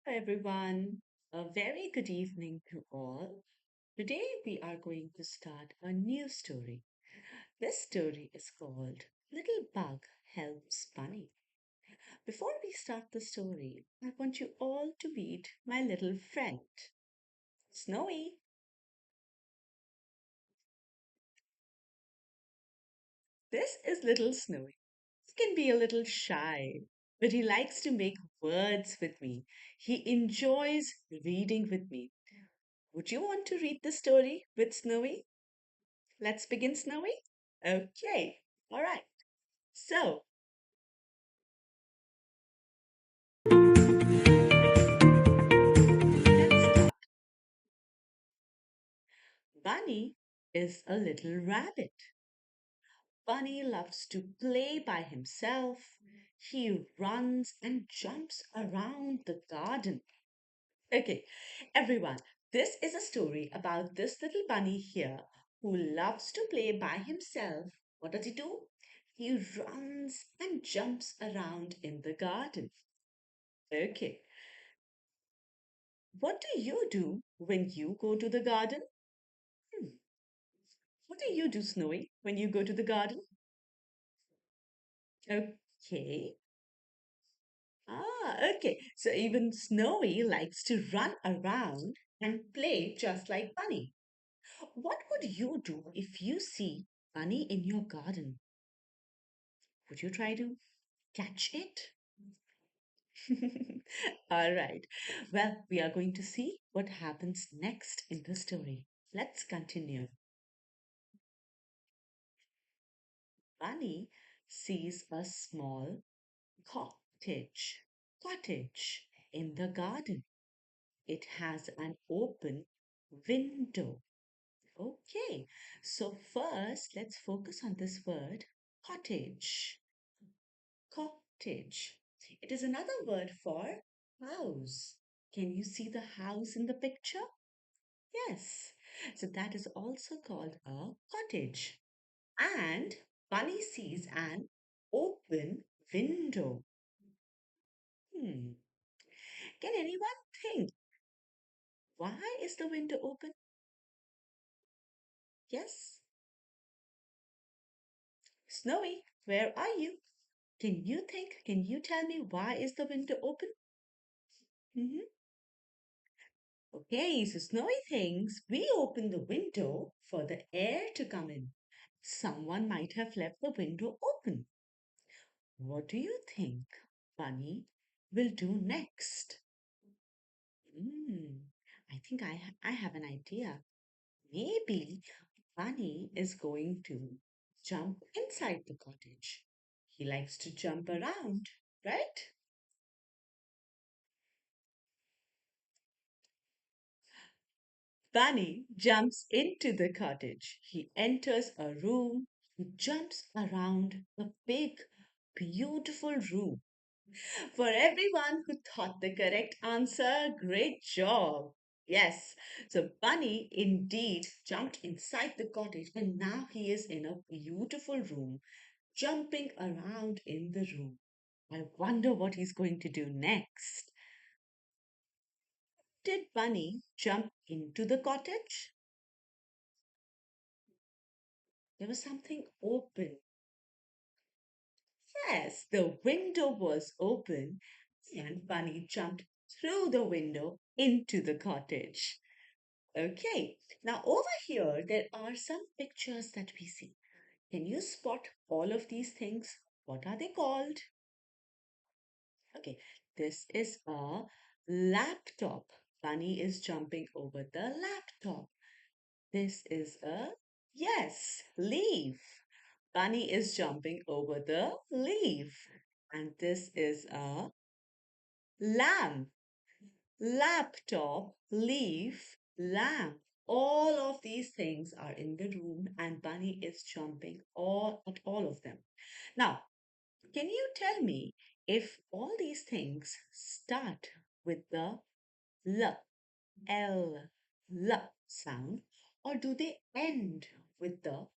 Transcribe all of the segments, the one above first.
Everyone. A very good evening to all. Today we are going to start a new story. This story is called Little Bug Helps Bunny. Before we start the story, I want you all to meet my little friend, Snowy. This is little Snowy. He can be a little shy, but he likes to make words with me. He enjoys reading with me. Would you want to read the story with Snowy? Let's begin, Snowy. Okay, all right. So, let's start. Bunny is a little rabbit. Bunny loves to play by himself. He runs and jumps around the garden. Okay, everyone, this is a story about this little bunny here who loves to play by himself. What does he do? He runs and jumps around in the garden. Okay, what do you do when you go to the garden? Hmm. What do you do, Snowy, when you go to the garden? Okay. Okay. So even Snowy likes to run around and play just like Bunny. What would you do if you see Bunny in your garden? Would you try to catch it? All right. Well, we are going to see what happens next in the story. Let's continue. Bunny sees a small cottage in the garden. It has an open window. Okay, so first let's focus on this word cottage. Cottage. It is another word for house. Can you see the house in the picture? Yes. So that is also called a cottage. And Bunny sees an open window. Hmm. Can anyone think why is the window open? Yes. Snowy, where are you? Can you think? Can you tell me why is the window open? Hmm. Okay, so Snowy thinks we open the window for the air to come in. Someone might have left the window open. What do you think Bunny will do next? Hmm, I think I have an idea. Maybe Bunny is going to jump inside the cottage. He likes to jump around, right? Bunny jumps into the cottage. He enters a room. He jumps around the big, beautiful room. For everyone who thought the correct answer, great job. Yes, so Bunny indeed jumped inside the cottage and now he is in a beautiful room, jumping around in the room. I wonder what he's going to do next. Did Bunny jump into the cottage? There was something open. Yes, the window was open and Bunny jumped through the window into the cottage. Okay, now over here there are some pictures that we see. Can you spot all of these things? What are they called? Okay, this is a laptop. Bunny is jumping over the laptop. This is a, yes, leaf. Bunny is jumping over the leaf. And this is a lamp. Laptop, leaf, lamp. All of these things are in the room and Bunny is jumping all at all of them. Now, can you tell me if all these things start with the L, L, L sound, or do they end with the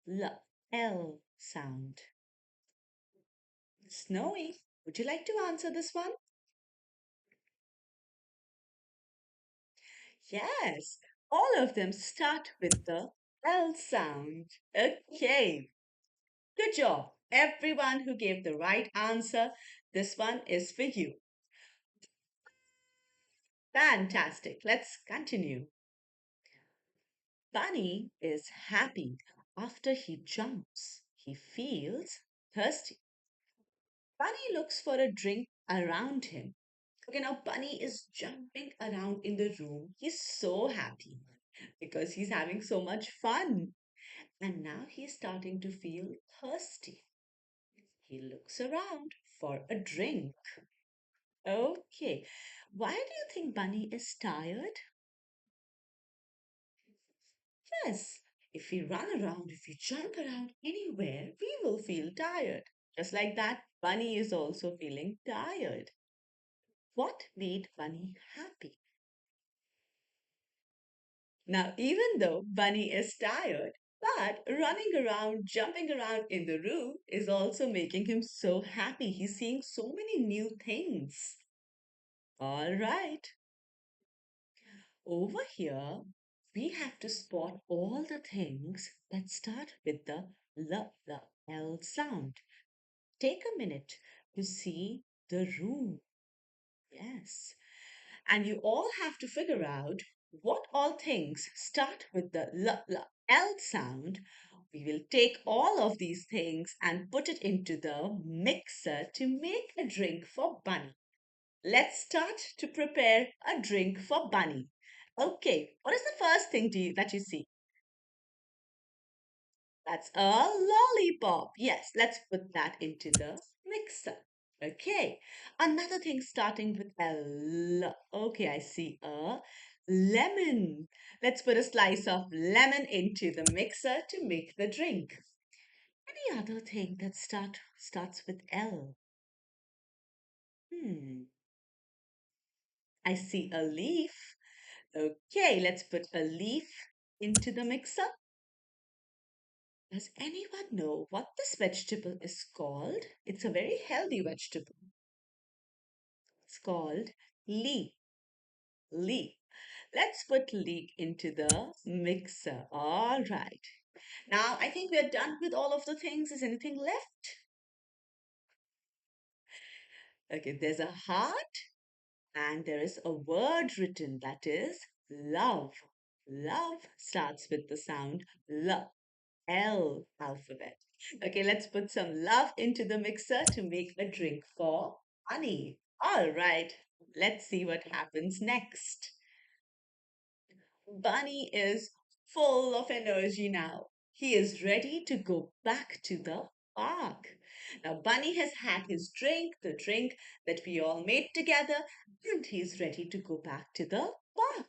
L, L sound? Snowy, would you like to answer this one? Yes, all of them start with the L sound. Okay, good job. Everyone who gave the right answer, this one is for you. Fantastic. Let's continue. Bunny is happy after he jumps. He feels thirsty. Bunny looks for a drink around him. Okay, now Bunny is jumping around in the room. He's so happy because he's having so much fun. And now he's starting to feel thirsty. He looks around for a drink. Okay, why do you think Bunny is tired? Yes, if we run around, if we jump around anywhere, we will feel tired. Just like that, Bunny is also feeling tired. What made Bunny happy? Now, even though Bunny is tired, but running around, jumping around in the room is also making him so happy. He's seeing so many new things. All right, over here, we have to spot all the things that start with the L sound. Take a minute to see the room. Yes. And you all have to figure out what all things start with the L sound. We will take all of these things and put it into the mixer to make a drink for Bunny. Let's start to prepare a drink for Bunny. Okay, what is the first thing that you see? That's a lollipop. Yes, let's put that into the mixer. Okay, another thing starting with L. Okay, I see a lemon. Let's put a slice of lemon into the mixer to make the drink. Any other thing that starts with L? Hmm, I see a leaf. Okay, let's put a leaf into the mixer. Does anyone know what this vegetable is called? It's a very healthy vegetable. It's called leek. Leek. Let's put leek into the mixer. All right. Now, I think we're done with all of the things. Is anything left? Okay, there's a heart and there is a word written that is love. Love starts with the sound L. L alphabet. Okay, let's put some love into the mixer to make a drink for honey. All right, let's see what happens next. Bunny is full of energy now. He is ready to go back to the park. Now, Bunny has had his drink, the drink that we all made together, and he's ready to go back to the park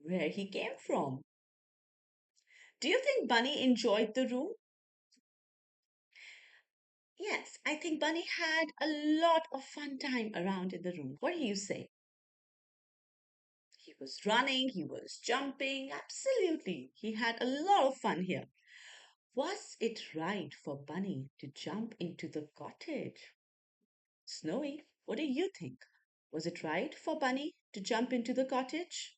where he came from. Do you think Bunny enjoyed the room? Yes, I think Bunny had a lot of fun time around in the room. What do you say? He was running, he was jumping, absolutely. He had a lot of fun here. Was it right for Bunny to jump into the cottage? Snowy, what do you think? Was it right for Bunny to jump into the cottage?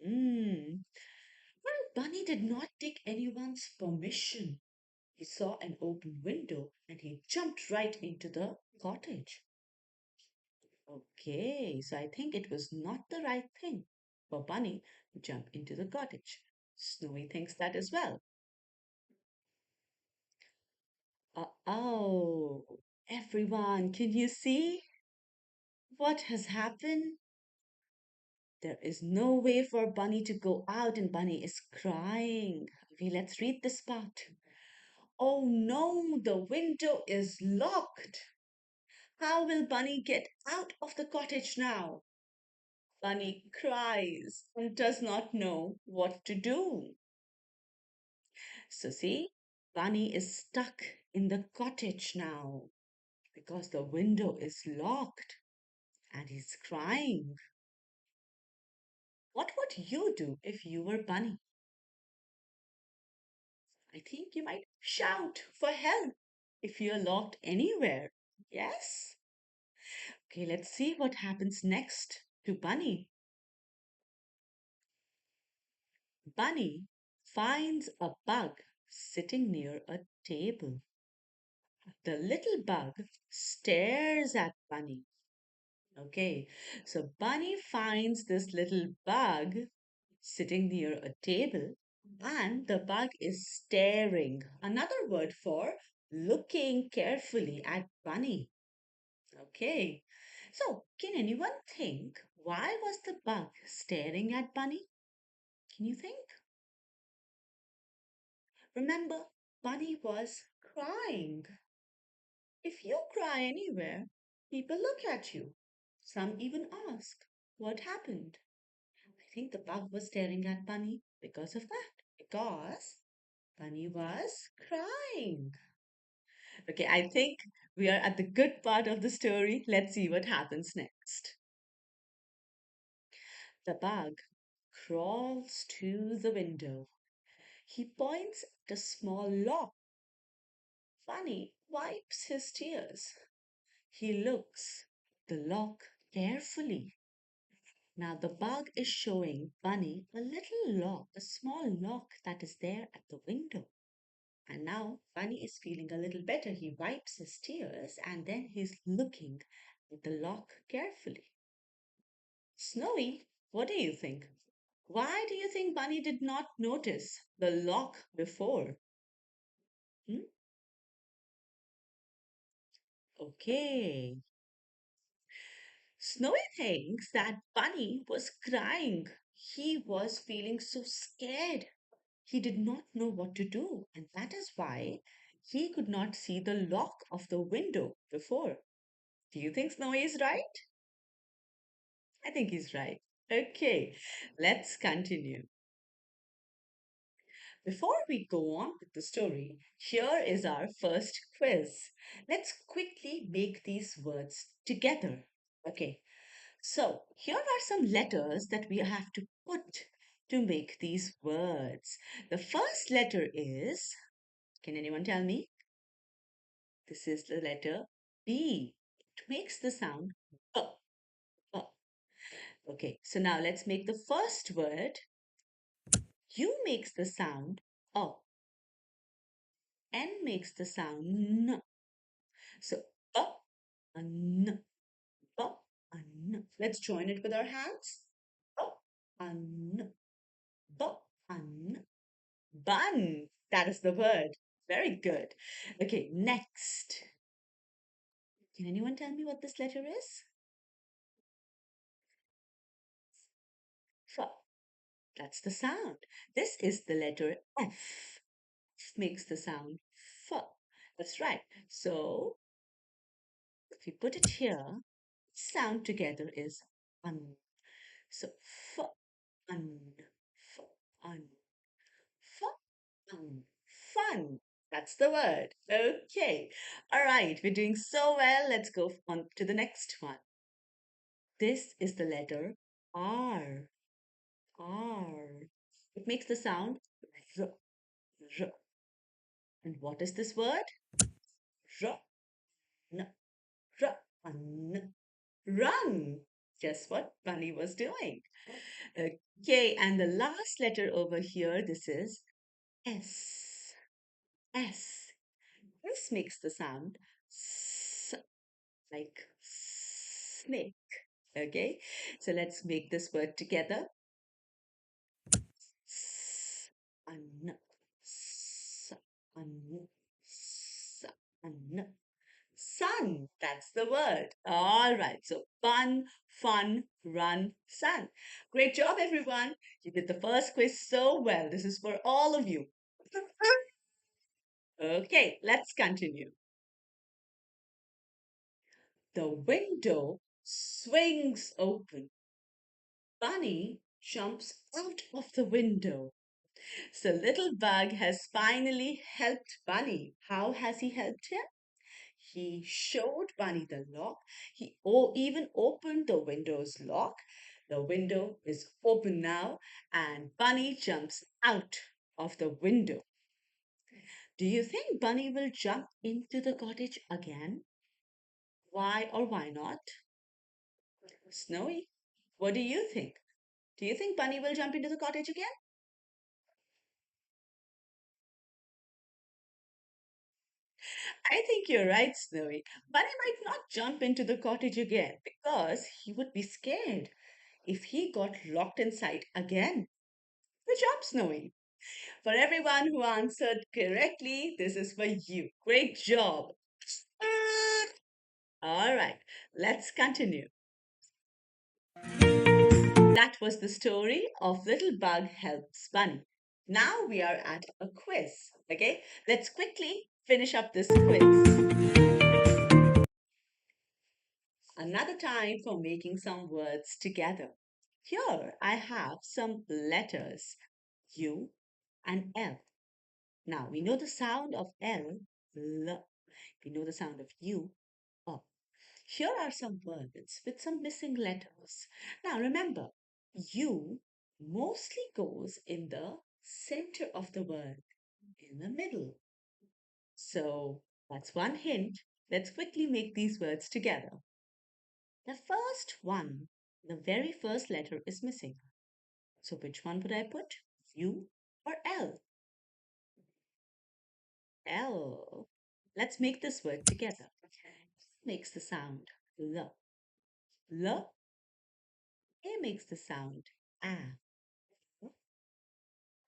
Hmm. Well, Bunny did not take anyone's permission. He saw an open window and he jumped right into the cottage. Okay, so I think it was not the right thing for Bunny to jump into the cottage. Snowy thinks that as well. Oh, everyone, can you see what has happened? There is no way for Bunny to go out, and Bunny is crying. Okay, let's read this part. Oh no, the window is locked. How will Bunny get out of the cottage now? Bunny cries and does not know what to do. So, see, Bunny is stuck in the cottage now because the window is locked and he's crying. What would you do if you were Bunny? I think you might shout for help if you're locked anywhere. Yes? Okay, let's see what happens next to Bunny. Bunny finds a bug sitting near a table. The little bug stares at Bunny. Okay, so Bunny finds this little bug sitting near a table, and the bug is staring. Another word for looking carefully at Bunny. Okay, so can anyone think why was the bug staring at Bunny? Can you think? Remember, Bunny was crying. If you cry anywhere, people look at you. Some even ask, what happened? I think the bug was staring at Bunny because of that. Because Bunny was crying. Okay, I think we are at the good part of the story. Let's see what happens next. The bug crawls to the window. He points at a small lock. Bunny wipes his tears. He looks the lock carefully. Now the bug is showing Bunny a little lock, a small lock that is there at the window. And now Bunny is feeling a little better. He wipes his tears and then he's looking at the lock carefully. Snowy, what do you think? Why do you think Bunny did not notice the lock before? Hmm? Okay. Snowy thinks that Bunny was crying. He was feeling so scared. He did not know what to do, and that is why he could not see the lock of the window before. Do you think Snowy is right? I think he's right. Okay, let's continue. Before we go on with the story, here is our first quiz. Let's quickly make these words together. Okay, so here are some letters that we have to put to make these words. The first letter is, can anyone tell me? This is the letter B. It makes the sound B. B. Okay, so now let's make the first word. U makes the sound O. N makes the sound N. So B, N, B, N. Let's join it with our hands. B, N, B, N. Bun. That is the word. Very good. Okay, next. Can anyone tell me what this letter is? F. That's the sound. This is the letter F. F makes the sound F. That's right. So if we put it here, sound together is un. So F, un, F, un, F, un. Fun. That's the word. Okay. All right. We're doing so well. Let's go on to the next one. This is the letter R. R. It makes the sound R. R. And what is this word? R. N. Run. Run. Guess what Bunny was doing? Okay, and the last letter over here, this is S. S. This makes the sound S, like snake. Okay, so let's make this word together. S, an, s, an, s, an. Sun. That's the word. All right. So fun, fun, run, sun. Great job, everyone. You did the first quiz so well. This is for all of you. Okay, let's continue. The window swings open. Bunny jumps out of the window. So little bug has finally helped Bunny. How has he helped him? He showed Bunny the lock. He even opened the window's lock. The window is open now, and Bunny jumps out of the window. Do you think Bunny will jump into the cottage again? Why or why not? Snowy, what do you think? Do you think Bunny will jump into the cottage again? I think you're right, Snowy. Bunny might not jump into the cottage again because he would be scared if he got locked inside again. Good job, Snowy. For everyone who answered correctly, this is for you. Great job. All right, let's continue. That was the story of Little Bug Helps Bunny. Now we are at a quiz. Okay, let's quickly finish up this quiz. Another time for making some words together. Here I have some letters U and L. Now we know the sound of L, L. We know the sound of U, O. Here are some words with some missing letters. Now remember, U mostly goes in the center of the word, in the middle. So that's one hint. Let's quickly make these words together. The first one, the very first letter is missing. So which one would I put? U or L? L. Let's make this word together. Makes the sound L. L. A makes the sound A.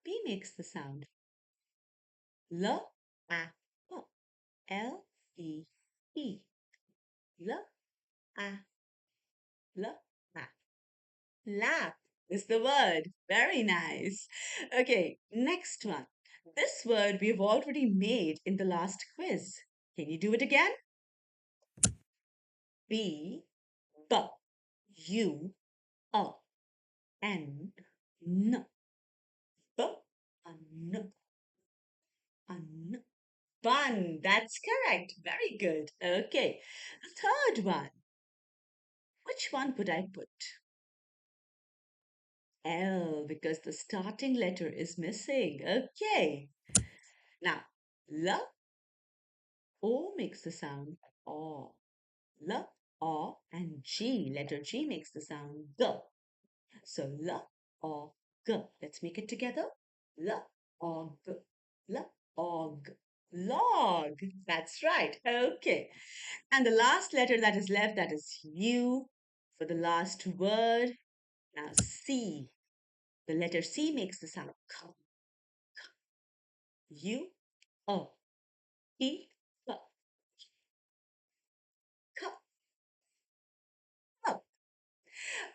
B makes the sound L. A. O. L. E. E. L. A. L. A. Lap is the word. Very nice. Okay, next one. This word we've already made in the last quiz. Can you do it again? B, B, U, A, N, N, B, N, N. Bun. That's correct. Very good. Okay. Third one. Which one would I put? L, because the starting letter is missing. Okay. Now, L, O makes the sound O. L, O, and G. Letter G makes the sound G. So L, O, G. Let's make it together. L, O, G. L, O, G. Log. That's right. Okay. And the last letter that is left, that is U for the last word. Now C. The letter C makes the sound K. U, O, E, K. Cup. Cup.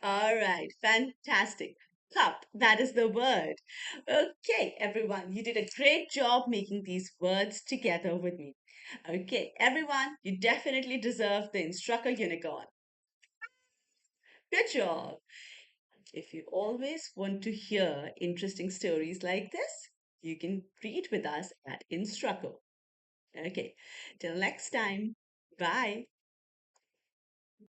All right, fantastic. Cup, that is the word. Okay, everyone, you did a great job making these words together with me. Okay, everyone, you definitely deserve the instructor unicorn. Good job. If you always want to hear interesting stories like this, you can read with us at Instrucko. Okay, till next time, bye.